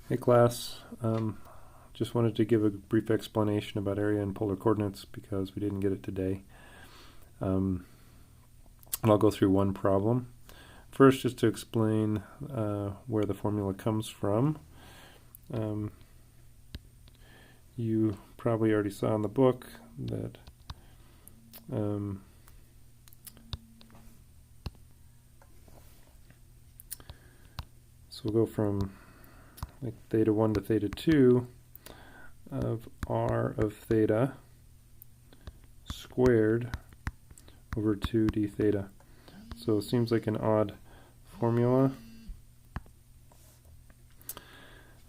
Hey class, just wanted to give a brief explanation about area and polar coordinates because we didn't get it today. And I'll go through one problem. First, just to explain where the formula comes from. You probably already saw in the book that so we'll go from like theta 1 to theta 2 of r of theta squared over 2 d theta. So it seems like an odd formula.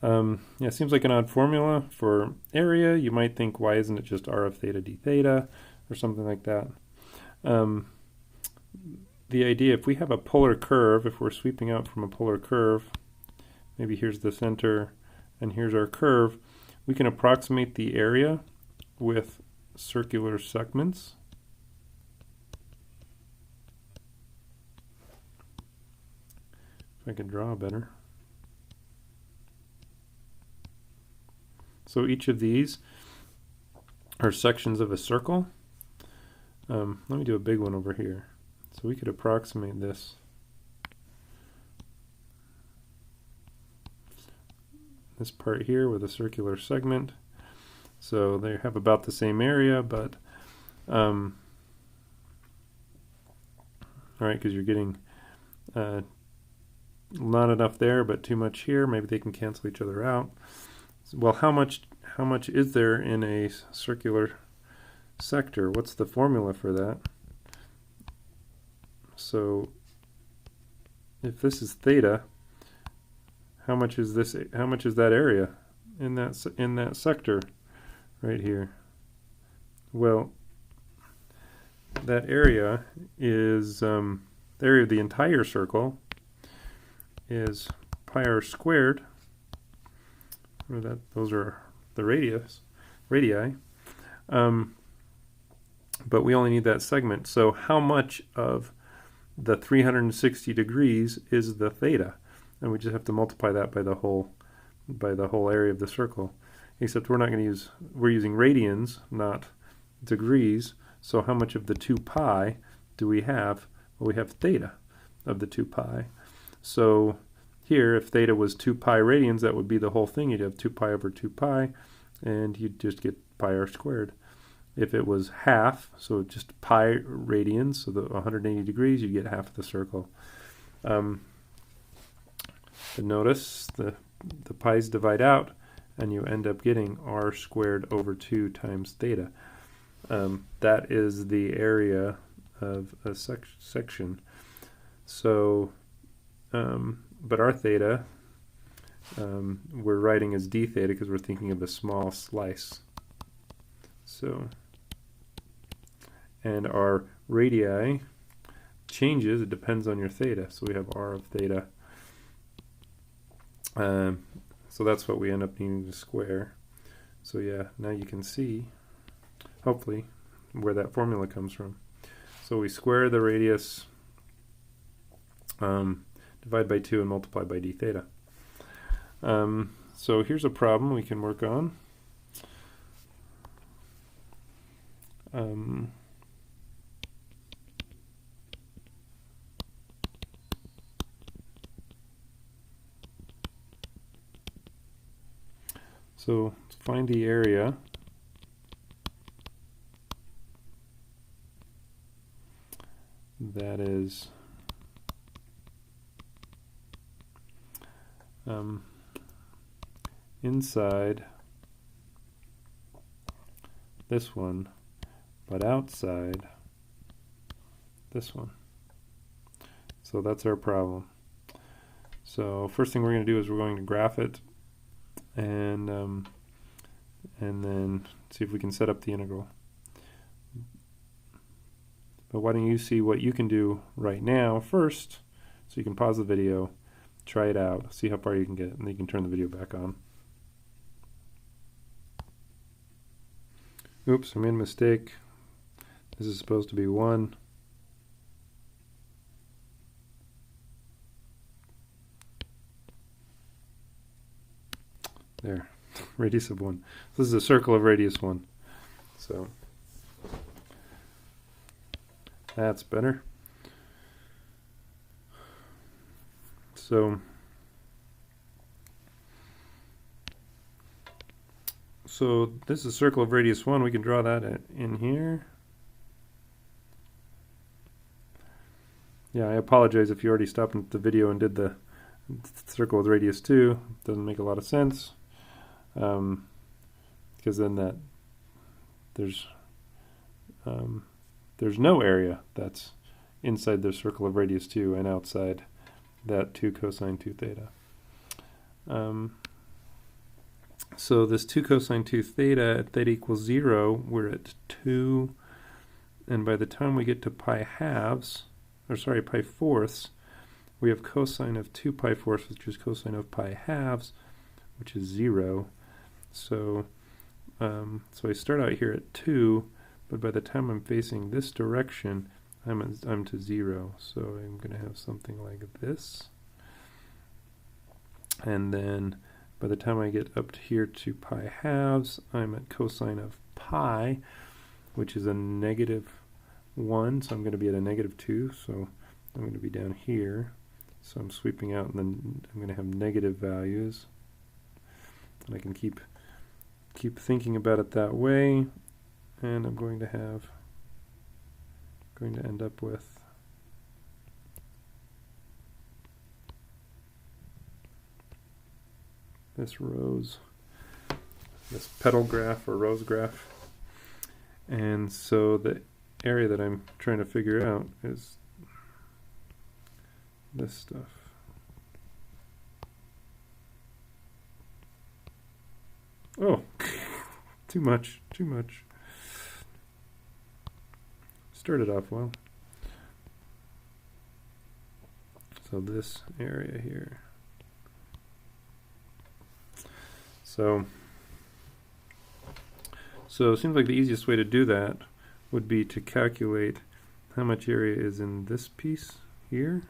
Yeah, it seems like an odd formula for area. You might think, why isn't it just r of theta d theta or something like that? The idea, if we have a polar curve, if we're sweeping out from a polar curve, maybe here's the center and here's our curve, we can approximate the area with circular segments. If I could draw better. So each of these are sections of a circle. Let me do a big one over here. So we could approximate this. This part here with a circular segment. So they have about the same area, but all right, because you're getting not enough there, but too much here. Maybe they can cancel each other out. Well, how much is there in a circular sector? What's the formula for that? So if this is theta, how much is this? How much is that area in that sector right here? Well, that area is the area of the entire circle is pi r squared. Or those are the radii. But we only need that segment. So how much of the 360 degrees is the theta? And we just have to multiply that by the whole area of the circle. Except we're not going to use, we're using radians, not degrees. So how much of the 2 pi do we have? Well, we have theta of the 2 pi. So here, if theta was 2 pi radians, that would be the whole thing. You'd have 2 pi over 2 pi, and you'd just get pi r squared. If it was half, so just pi radians, so the 180 degrees, you get half of the circle. But notice the pi's divide out, and you end up getting r squared over 2 times theta. That is the area of a section. So, but our theta, we're writing as d theta because we're thinking of a small slice. So, and our radii changes, it depends on your theta. So we have r of theta. So that's what we end up needing to square. So yeah, now you can see, hopefully, where that formula comes from. So we square the radius, divide by 2 and multiply by d theta. So here's a problem we can work on. So find the area that is inside this one, but outside this one. So that's our problem. So first thing we're going to do is we're going to graph it, and then see if we can set up the integral. But why don't you see what you can do right now first, so you can pause the video, try it out, see how far you can get, and then you can turn the video back on. Oops, I made a mistake. This is supposed to be 1. There, radius of 1. This is a circle of radius 1. So that's better. So this is a circle of radius 1. We can draw that in here. Yeah, I apologize if you already stopped the video and did the circle with radius 2. Doesn't make a lot of sense. Because then there's no area that's inside the circle of radius 2 and outside that 2 cosine 2 theta. So this 2 cosine 2 theta at theta equals 0, we're at 2, and by the time we get to pi fourths, we have cosine of 2 pi fourths, which is cosine of pi halves, which is 0. So I start out here at 2, but by the time I'm facing this direction, I'm to 0. So I'm going to have something like this. And then by the time I get up to here to pi halves, I'm at cosine of pi, which is a negative 1. So I'm going to be at a negative 2. So I'm going to be down here. So I'm sweeping out, and then I'm going to have negative values. And I can keep thinking about it that way. And I'm going to end up with this petal graph or rose graph. And so the area that I'm trying to figure out is this stuff. Oh, too much. Started off well. So this area here. So it seems like the easiest way to do that would be to calculate how much area is in this piece here,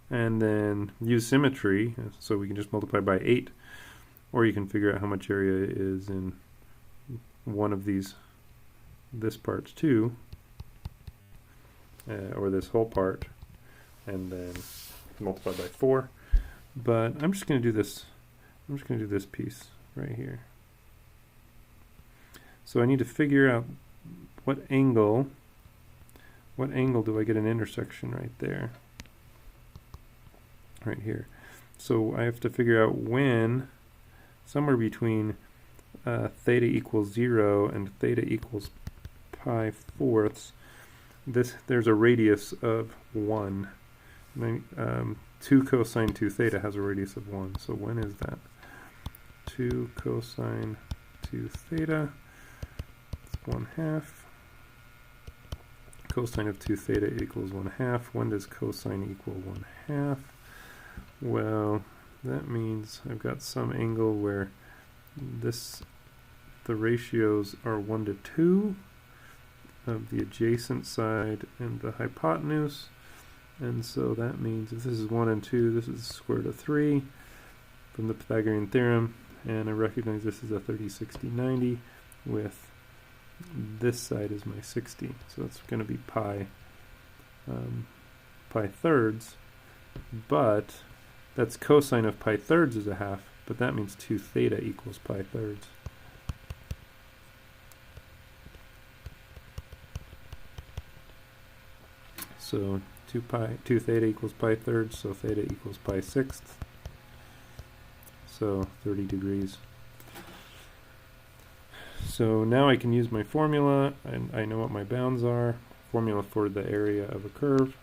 and then use symmetry, so we can just multiply by 8, or you can figure out how much area is in one of this part too, or this whole part, and then multiply by 4. But I'm just going to do this. I'm just going to do this piece right here. So I need to figure out what angle do I get an intersection right there, right here. So I have to figure out when, somewhere between theta equals 0 and theta equals pi fourths, there's a radius of 1. 2 cosine 2 theta has a radius of 1. So when is that? 2 cosine 2 theta, it's 1/2. Cosine of 2 theta equals 1/2. When does cosine equal 1/2? Well, that means I've got some angle where the ratios are 1 to 2 of the adjacent side and the hypotenuse. And so that means if this is 1 and 2, this is the square root of 3 from the Pythagorean theorem. And I recognize this is a 30, 60, 90 with this side is my 60. So it's going to be pi thirds. But that's cosine of pi thirds is 1/2. But that means 2 theta equals pi thirds. So 2 theta equals pi thirds, so theta equals pi sixths. So 30 degrees. So now I can use my formula, and I know what my bounds are. Formula for the area of a curve,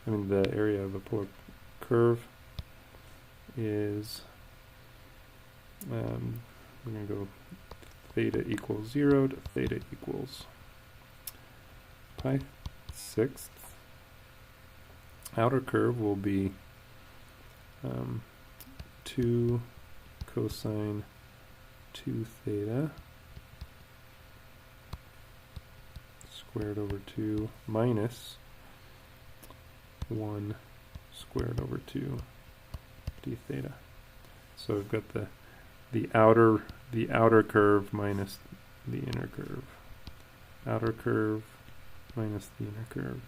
the area of a polar curve is, we're going to go theta equals 0 to theta equals pi sixths. Outer curve will be 2 cosine 2 theta squared over 2 minus 1 squared over 2 d theta. So we've got the outer curve minus the inner curve. Outer curve minus the inner curve.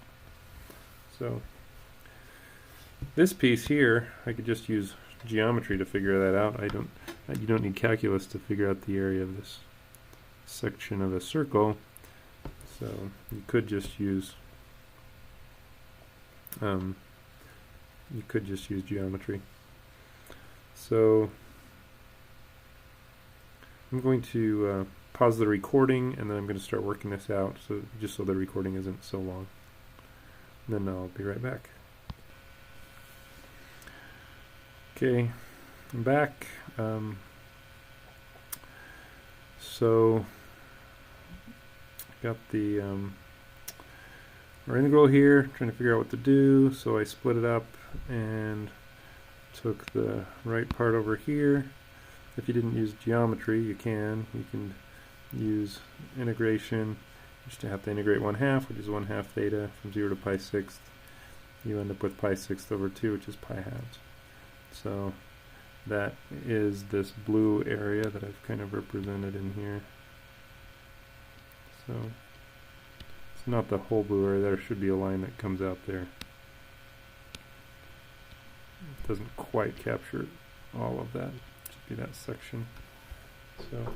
So this piece here, I could just use geometry to figure that out. You don't need calculus to figure out the area of this section of a circle. So you could just use geometry. So I'm going to pause the recording, and then I'm going to start working this out, so just so the recording isn't so long. And then I'll be right back. Okay, I'm back. So got the our integral here, trying to figure out what to do. So I split it up and took the right part over here. If you didn't use geometry, you can use integration. You just have to integrate 1/2, which is 1/2 theta from 0 to pi sixth. You end up with pi sixth over 2, which is pi halves. So that is this blue area that I've kind of represented in here. So it's not the whole blue area. There should be a line that comes out there. It doesn't quite capture all of that. It should be that section. So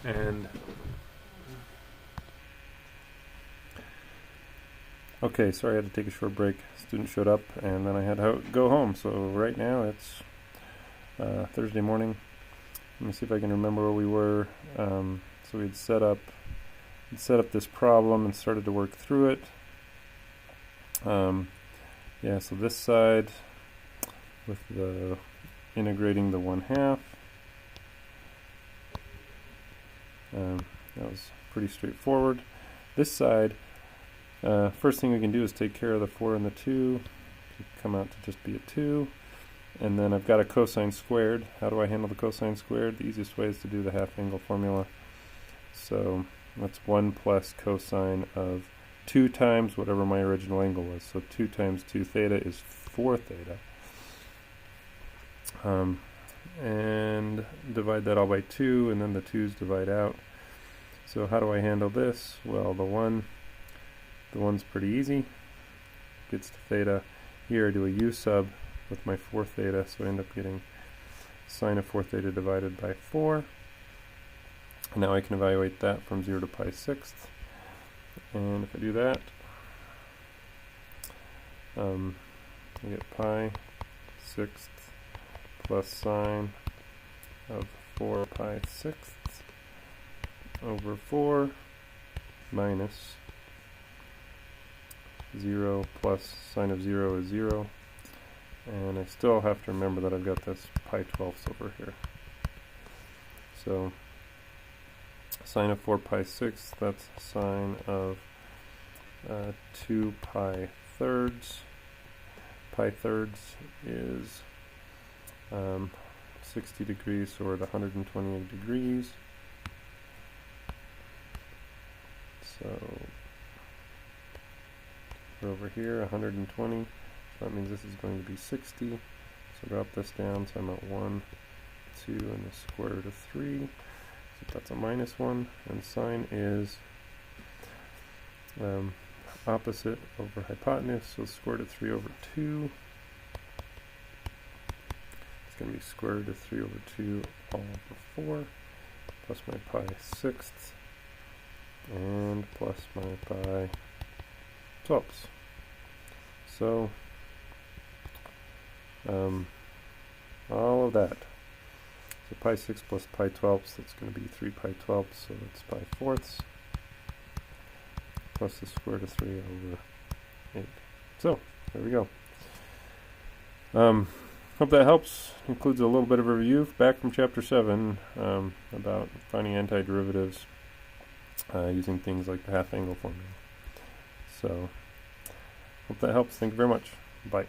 and okay, sorry, I had to take a short break. Student showed up, and then I had to go home. So right now it's Thursday morning. Let me see if I can remember where we were. So we had set up this problem and started to work through it. Yeah, so this side with the integrating the 1/2. That was pretty straightforward. This side, first thing we can do is take care of the 4 and the 2. Come out to just be a 2. And then I've got a cosine squared. How do I handle the cosine squared? The easiest way is to do the half angle formula. So that's 1 plus cosine of 2 times whatever my original angle was. So 2 times 2 theta is 4 theta. And divide that all by 2, and then the 2's divide out. So how do I handle this? Well, the 1's pretty easy. Gets to theta. Here I do a u sub with my 4 theta, so I end up getting sine of 4 theta divided by 4. And now I can evaluate that from 0 to pi sixth. And if I do that, I get pi sixth plus sine of 4 pi sixths over 4 minus 0 plus sine of 0 is 0. And I still have to remember that I've got this pi 12ths over here. So sine of 4 pi sixths, that's sine of 2 pi thirds. Pi thirds is 60 degrees, so we're at 128 degrees. So we're over here, 120. So that means this is going to be 60. So drop this down, so I'm at 1, 2, and the square root of 3. So that's a minus 1. And sine is opposite over hypotenuse, so square root of 3 over 2. It's going to be square root of 3 over 2 all over 4, plus my pi sixths, and plus my pi 12ths. So all of that. So pi 6 plus pi 12ths, that's going to be 3 pi 12ths, so that's pi fourths, plus the square root of 3 over 8. So there we go. Hope that helps. Includes a little bit of a review back from chapter 7 about finding antiderivatives using things like the half angle formula. So hope that helps. Thank you very much. Bye.